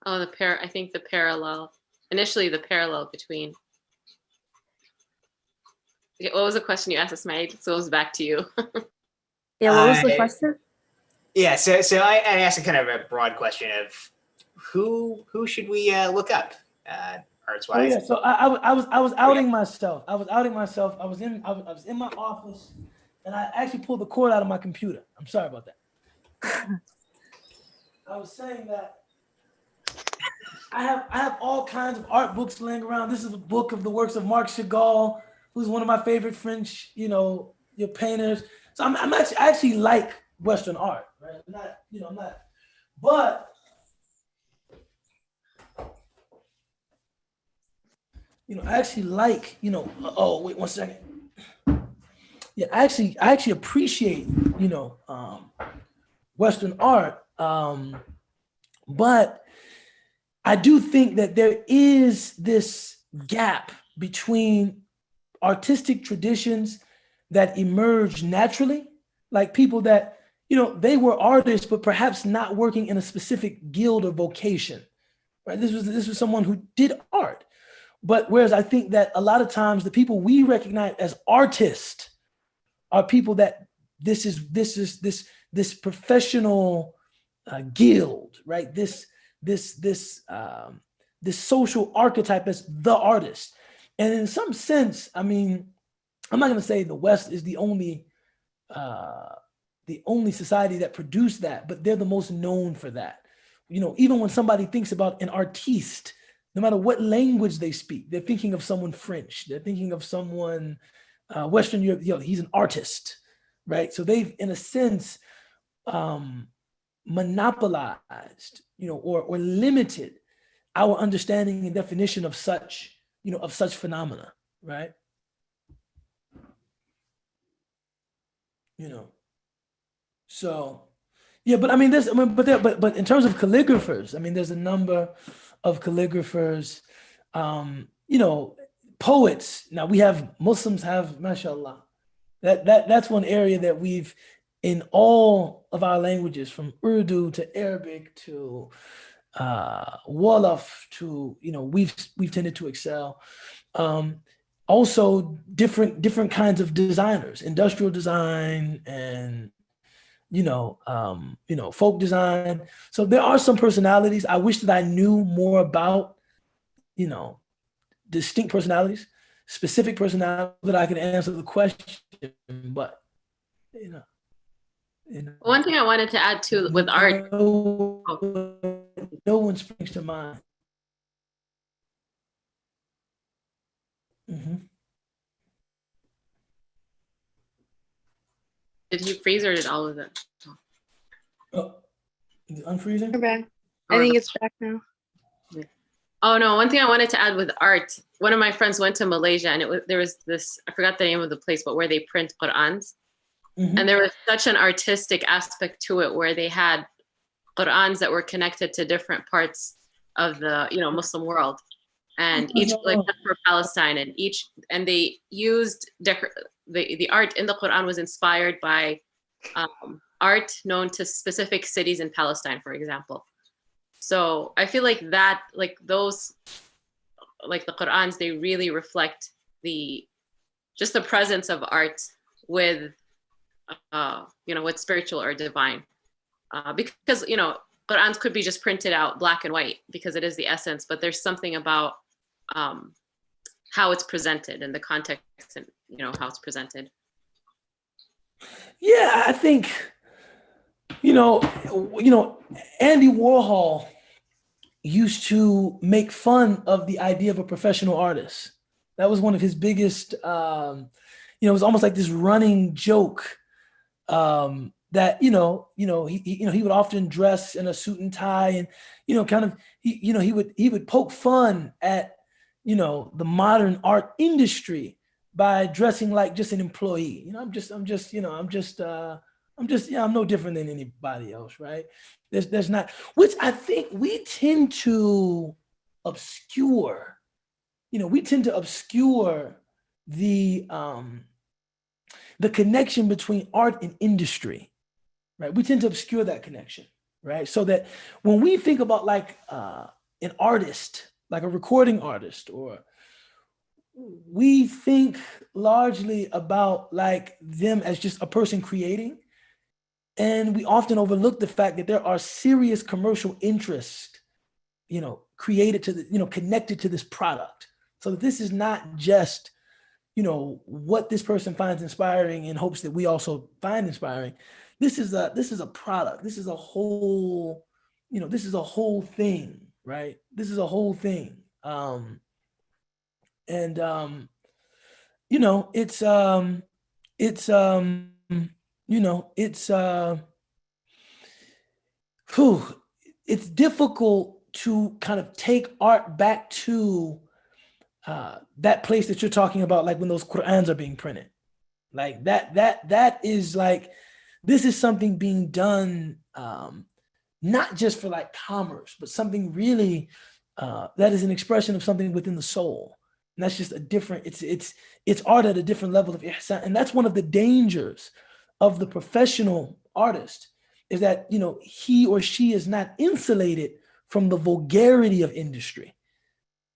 Oh, I think the parallel. Initially, the parallel between. Okay, what was the question you asked us, Mike? So it goes back to you. Yeah, what was the question? Yeah, so I asked a kind of a broad question of who should we look up arts Oh wise? yeah, so I was outing myself. I was in my office, and I actually pulled the cord out of my computer. I'm sorry about that. I was saying that I have all kinds of art books laying around. This is a book of the works of Marc Chagall, who's one of my favorite French, your painters. So I actually like Western art, right? I'm not, but I actually like, oh wait 1 second. Yeah, I actually appreciate, Western art. But I do think that there is this gap between artistic traditions that emerge naturally, like people that, they were artists, but perhaps not working in a specific guild or vocation, right? This was someone who did art. But whereas I think that a lot of times the people we recognize as artists are people that this professional guild, right? This social archetype as the artist. And in some sense, I mean, I'm not going to say the West is the only society that produced that, but they're the most known for that. Even when somebody thinks about an artiste, no matter what language they speak, they're thinking of someone French. They're thinking of someone Western Europe. He's an artist, right? So they've, in a sense, monopolized, or limited our understanding and definition of such phenomena, right? So Yeah, but I mean, but in terms of calligraphers, I mean, there's a number of calligraphers, you know, poets. Now we have Muslims have, mashallah. That's one area that we've in all of our languages, from Urdu to Arabic to Wolof to, you know, we've tended to excel. Um, Also different kinds of designers, industrial design and folk design. So there are some personalities. I wish that I knew more about, you know, distinct personalities, specific personalities that I could answer the question. But you know, One thing I wanted to add too with art. no, Oh, no one springs to mind. Mhm. did he freeze or did all of it? Oh, is it unfreezing? We're back. I Or think no? it's back now. Oh no! One thing I wanted to add with art. One of my friends went to Malaysia, and there was this. I forgot the name of the place, but where they print Qurans, Mhm. and there was such an artistic aspect to it, where they had Qurans that were connected to different parts of the Muslim world, and each like Oh, one for Palestine, and they used the art in the Quran was inspired by art known to specific cities in Palestine, for example. So I feel like that, like those, like the Qurans, they really reflect the just the presence of art with, with spiritual or divine, because Qurans could be just printed out black and white because it is the essence, but there's something about how it's presented and the context and how it's presented. yeah, I think you know, Andy Warhol used to make fun of the idea of a professional artist. That was one of his biggest, it was almost like this running joke that he would often dress in a suit and tie, and kind of he would poke fun at the modern art industry by dressing like just an employee. I'm no different than anybody else, right? There's not, which I think we tend to obscure. We tend to obscure the connection between art and industry, right? We tend to obscure that connection, right? So that when we think about like an artist, like a recording artist, or we think largely about like them as just a person creating, and we often overlook the fact that there are serious commercial interests, created to connected to this product. So that this is not just, what this person finds inspiring in hopes that we also find inspiring. This is a product. This is a whole, this is a whole thing, right? This is a whole thing. And it's it's it's whew, it's difficult to kind of take art back to that place that you're talking about, like when those Qur'ans are being printed, like that is like, this is something being done, not just for like commerce, but something really that is an expression of something within the soul. And that's just a different, it's art at a different level of ihsan. And that's one of the dangers of the professional artist, is that he or she is not insulated from the vulgarity of industry,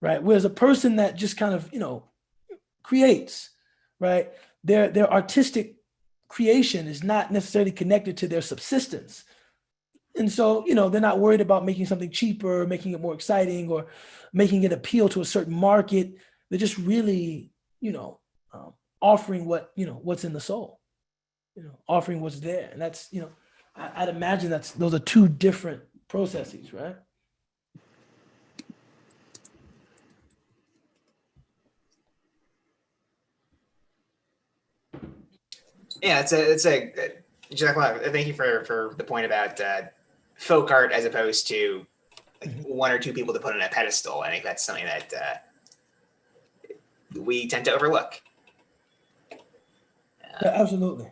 right? Whereas a person that just kind of creates, right, their artistic creation is not necessarily connected to their subsistence. And so, they're not worried about making something cheaper, making it more exciting, or making it appeal to a certain market. They're just really, offering what's in the soul, offering what's there. And that's, I'd imagine those are two different processes, right? Yeah, thank you for the point about folk art as opposed to like one or two people to put on a pedestal. I think that's something that we tend to overlook. Yeah, absolutely.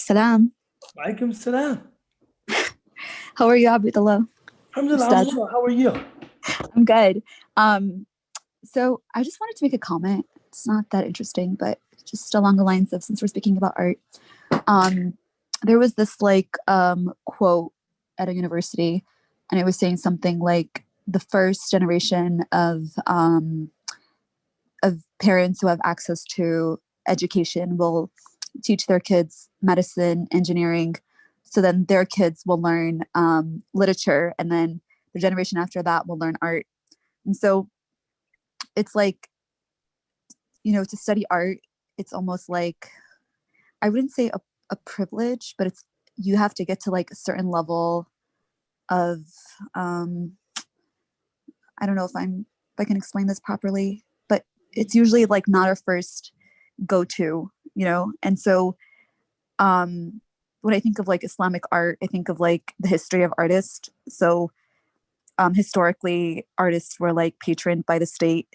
Salam. Walaikum salam. How are you, Ubaydullah? Alhamdulillah, Ustad. I'm well. How are you? I'm good. So I just wanted to make a comment. It's not that interesting, but just along the lines of, since we're speaking about art, there was this quote at a university, and it was saying something like the first generation of parents who have access to education will teach their kids medicine, engineering, so then their kids will learn literature, and then the generation after that will learn art. And so it's like, to study art, it's almost like, I wouldn't say a privilege, but you have to get to like a certain level of, I don't know if I can explain this properly, but it's usually like not our first go-to, And so when I think of like Islamic art, I think of like the history of artists. So historically, artists were like patroned by the state.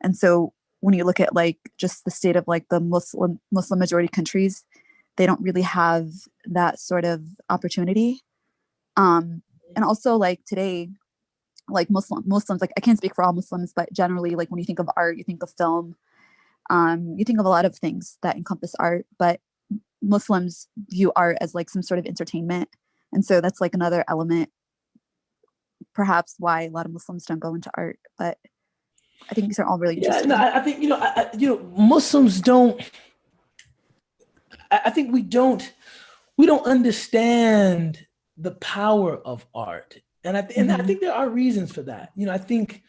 And so when you look at like just the state of like the Muslim majority countries, they don't really have that sort of opportunity. And also like today, like Muslims, like I can't speak for all Muslims, but generally like when you think of art, you think of film, you think of a lot of things that encompass art, but Muslims view art as like some sort of entertainment. And so that's like another element, perhaps why a lot of Muslims don't go into art. But I think these are all really interesting. Yeah, no, I think, Muslims don't, I think we don't understand the power of art. And I think there are reasons for that. I think,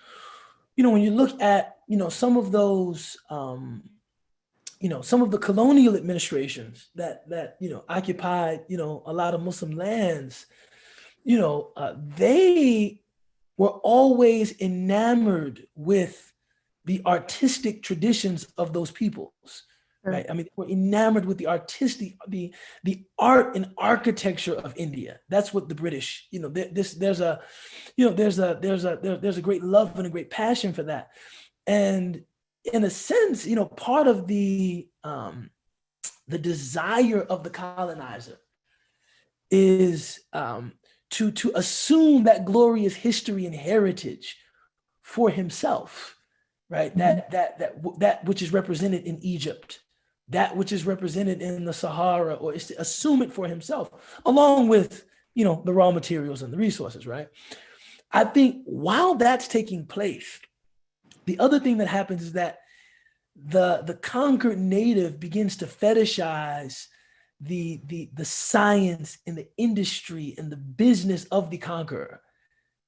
when you look at, some of those, some of the colonial administrations that occupied, a lot of Muslim lands, they were always enamored with the artistic traditions of those peoples. Right. I mean, we're enamored with the art and architecture of India. That's what the British, there's a great love and a great passion for that. And in a sense, part of the desire of the colonizer is to assume that glorious history and heritage for himself, right? That which is represented in Egypt, that which is represented in the Sahara, or is to assume it for himself, along with, the raw materials and the resources, right? I think while that's taking place, the other thing that happens is that the conquered native begins to fetishize the science and the industry and the business of the conqueror,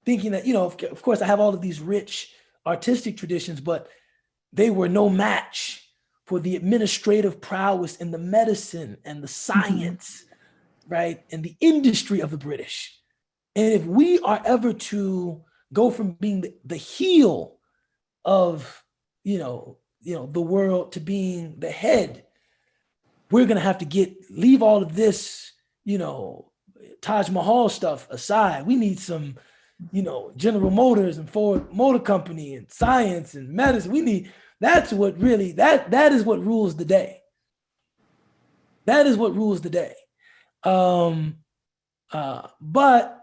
thinking that, of course I have all of these rich artistic traditions, but they were no match for the administrative prowess and the medicine and the science, right? And the industry of the British. And if we are ever to go from being the heel of, the world to being the head, we're going to have to leave all of this, Taj Mahal stuff aside. We need some, General Motors and Ford Motor Company and science and medicine. That is what rules the day. That is what rules the day. But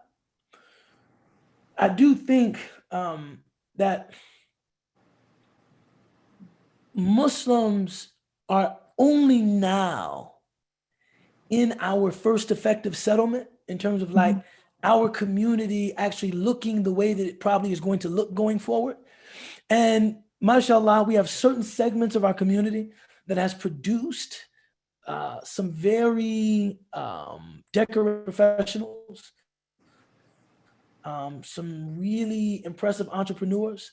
I do think that Muslims are only now in our first effective settlement in terms of like our community actually looking the way that it probably is going to look going forward. And mashallah, we have certain segments of our community that has produced some very decorative professionals, some really impressive entrepreneurs.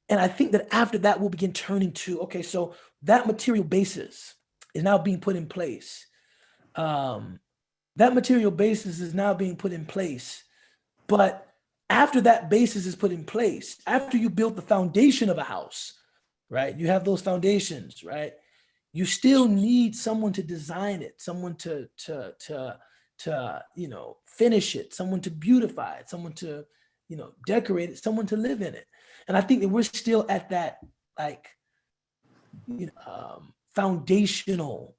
And I think that after that, we'll begin turning to, okay, so that material basis is now being put in place. That material basis is now being put in place. But after that basis is put in place, after you build the foundation of a house, right? You have those foundations, right? You still need someone to design it, someone to finish it, someone to beautify it, someone to, decorate it, someone to live in it. And I think that we're still at that, like, foundational,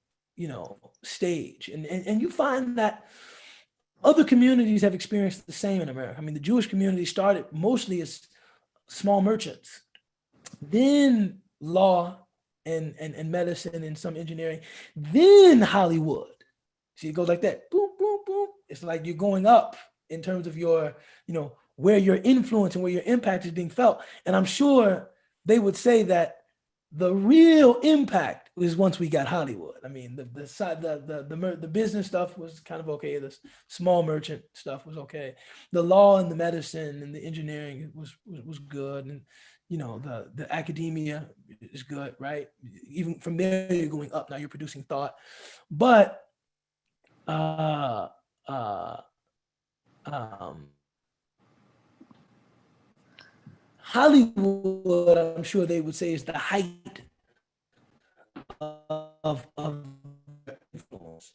stage. And you find that other communities have experienced the same in America. I mean, the Jewish community started mostly as small merchants, then law and medicine and some engineering, then Hollywood. See, it goes like that. Boom, boom, boom. It's like you're going up in terms of your, where your influence and where your impact is being felt. And I'm sure they would say that the real impact was once we got Hollywood. I mean, the business stuff was kind of okay. The small merchant stuff was okay. The law and the medicine and the engineering was good. And the academia is good, right? Even from there, you're going up. Now you're producing thought. But Hollywood, I'm sure they would say, is the height of influence.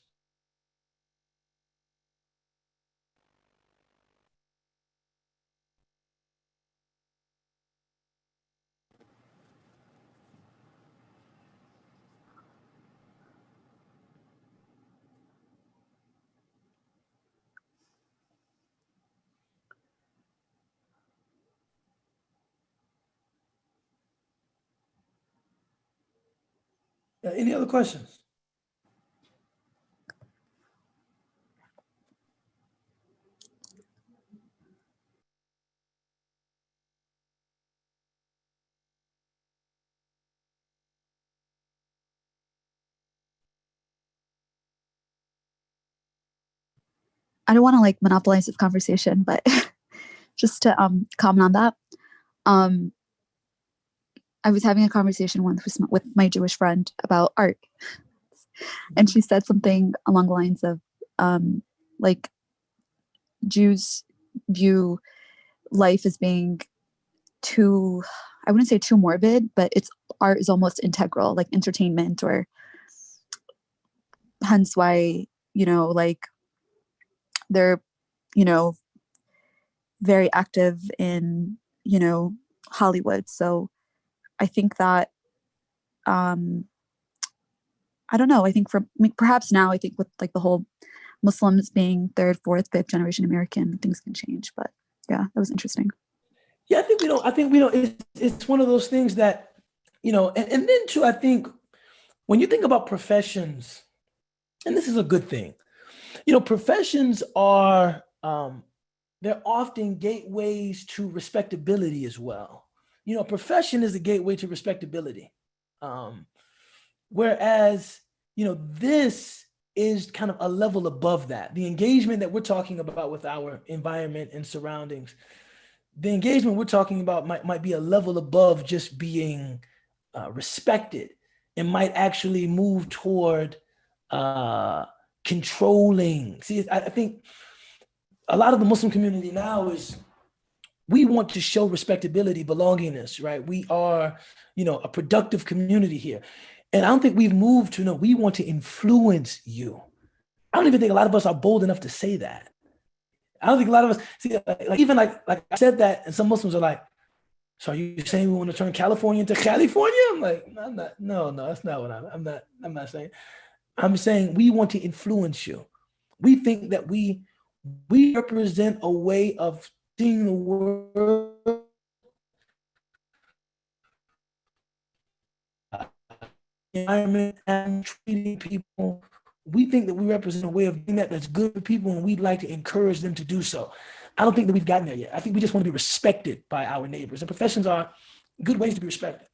Any other questions? I don't want to like monopolize this conversation, but just to comment on that. I was having a conversation once with my Jewish friend about art, and she said something along the lines of like Jews view life as being too, I wouldn't say too morbid, but art is almost integral, like entertainment, or hence why, like they're, very active in, Hollywood. So I think that, I don't know, I think perhaps now, I think with like the whole Muslims being third, fourth, fifth generation American, things can change. But yeah, that was interesting. Yeah, I think we don't, it's one of those things that, and then too, I think when you think about professions, and this is a good thing, professions are, they're often gateways to respectability as well. A profession is a gateway to respectability. Whereas, this is kind of a level above that. The engagement that we're talking about with our environment and surroundings, the engagement we're talking about might be a level above just being respected, and might actually move toward controlling. See, I think a lot of the Muslim community now is, we want to show respectability, belongingness, right? We are, a productive community here. And I don't think we've moved to, no, we want to influence you. I don't even think a lot of us are bold enough to say that. I don't think a lot of us, see, even like I said that, and some Muslims are like, so are you saying we want to turn California into California? I'm like, no, that's not what I'm not saying. I'm saying we want to influence you. We think that we represent a way of seeing the world, environment, and treating people. We think that we represent a way of doing that's good for people, and we'd like to encourage them to do so. I don't think that we've gotten there yet. I think we just want to be respected by our neighbors, and professions are good ways to be respected.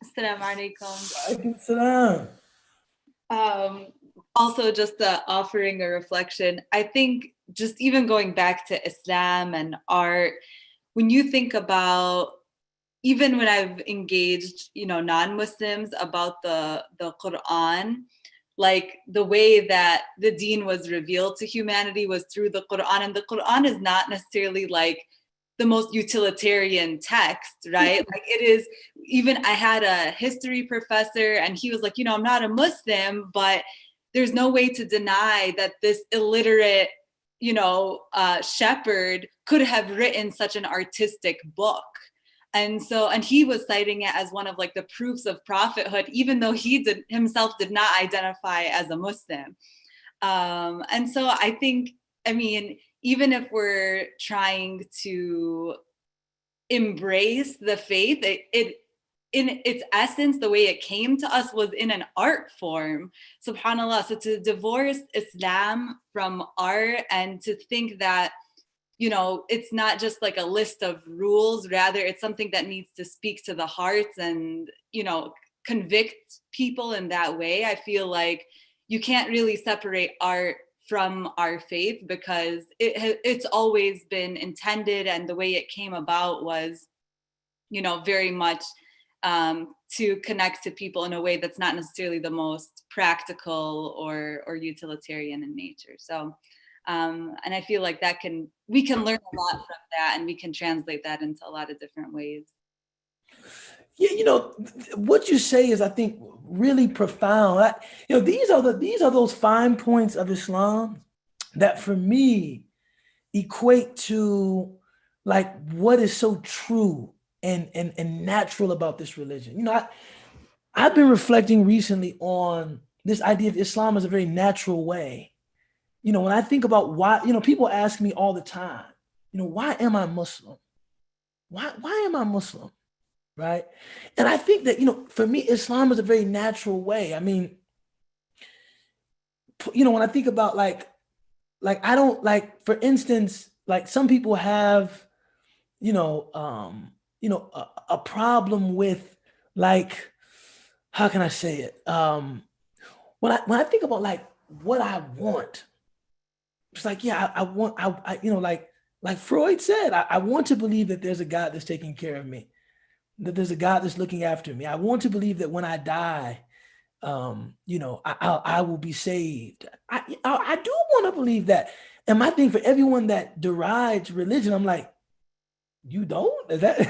Assalamu alaikum. Alaikum salam. Also, just offering a reflection. I think just even going back to Islam and art, when you think about, even when I've engaged, non-Muslims about the Quran, like the way that the deen was revealed to humanity was through the Quran. And the Quran is not necessarily like the most utilitarian text, right? Like it is, even I had a history professor and he was like, I'm not a Muslim, but there's no way to deny that this illiterate, shepherd could have written such an artistic book. And he was citing it as one of like the proofs of prophethood, even though he himself did not identify as a Muslim. And so I think, even if we're trying to embrace the faith, it in its essence, the way it came to us was in an art form, subhanAllah. So to divorce Islam from art and to think that, it's not just like a list of rules, rather it's something that needs to speak to the hearts and, convict people in that way. I feel like you can't really separate art from our faith because it's always been intended, and the way it came about was, very much to connect to people in a way that's not necessarily the most practical or utilitarian in nature. So, and I feel like we can learn a lot from that, and we can translate that into a lot of different ways. Yeah, what you say is, I think, really profound. These are those fine points of Islam that, for me, equate to like what is so true and natural about this religion. I've been reflecting recently on this idea of Islam as a very natural way. When I think about why, people ask me all the time, why am I Muslim? Why am I Muslim? Right. And I think that, for me, Islam is a very natural way. When I think about like I don't like, for instance, like some people have, a problem with, like, how can I say it? When I think about like what I want, it's like, yeah, I want, like Freud said, I want to believe that there's a God that's taking care of me, that there's a God that's looking after me. I want to believe that when I die, I will be saved. I do want to believe that. And my thing, for everyone that derides religion, I'm like, you don't? Is that,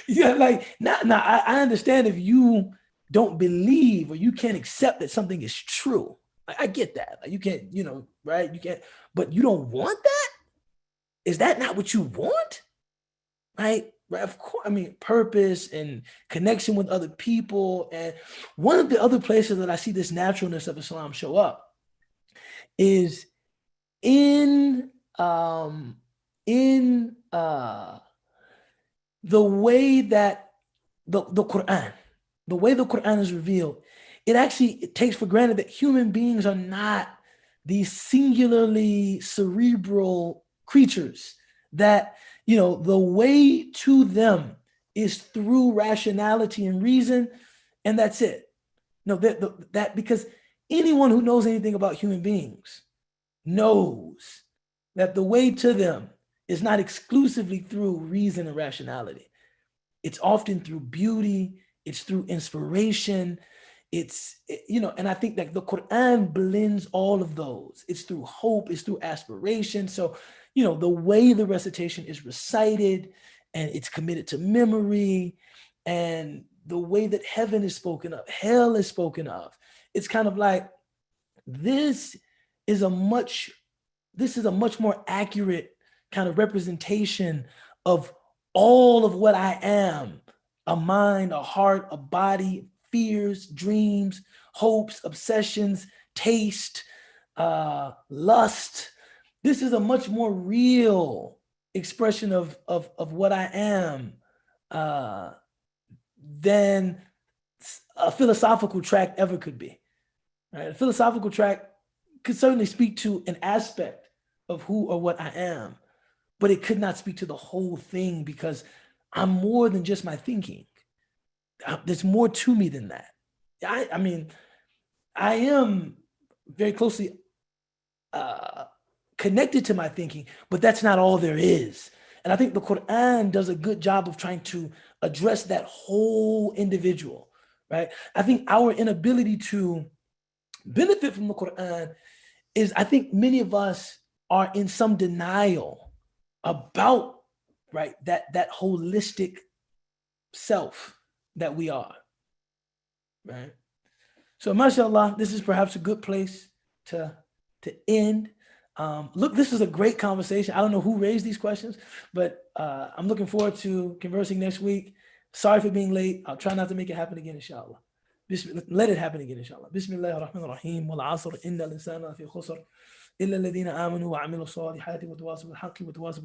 yeah, like, I understand if you don't believe or you can't accept that something is true. I get that. Like, you can't, right? You can't, but you don't want that? Is that not what you want? Right? Right. Of course. Purpose and connection with other people. And one of the other places that I see this naturalness of Islam show up is in the way that the Quran, the way the Quran is revealed. It takes for granted that human beings are not these singularly cerebral creatures, that the way to them is through rationality and reason, and that's it. No, that because anyone who knows anything about human beings knows that the way to them is not exclusively through reason and rationality. It's often through beauty, it's through inspiration, and I think that the Quran blends all of those. It's through hope, it's through aspiration. So, the way the recitation is recited and it's committed to memory, and the way that heaven is spoken of, hell is spoken of, it's kind of like, this is a much more accurate kind of representation of all of what I am: a mind, a heart, a body, fears, dreams, hopes, obsessions, taste, lust. This is a much more real expression of what I am than a philosophical tract ever could be. Right? A philosophical tract could certainly speak to an aspect of who or what I am, but it could not speak to the whole thing, because I'm more than just my thinking. There's more to me than that. I am very closely connected to my thinking, but that's not all there is. And I think the Quran does a good job of trying to address that whole individual, right? I think our inability to benefit from the Quran is, I think many of us are in some denial about, right, that holistic self that we are, right? So mashallah, this is perhaps a good place to end. Look, this is a great conversation. I don't know who raised these questions, but I'm looking forward to conversing next week. Sorry for being late. I'll try not to make it happen again, inshallah. Let it happen again, inshallah. Bismillah ar-Rahman ar-Rahim. Wal asr inna al-insana fi khusr illa alladhina amanu wa amilu salihati wa tawasaw bil haqqi wa tawasaw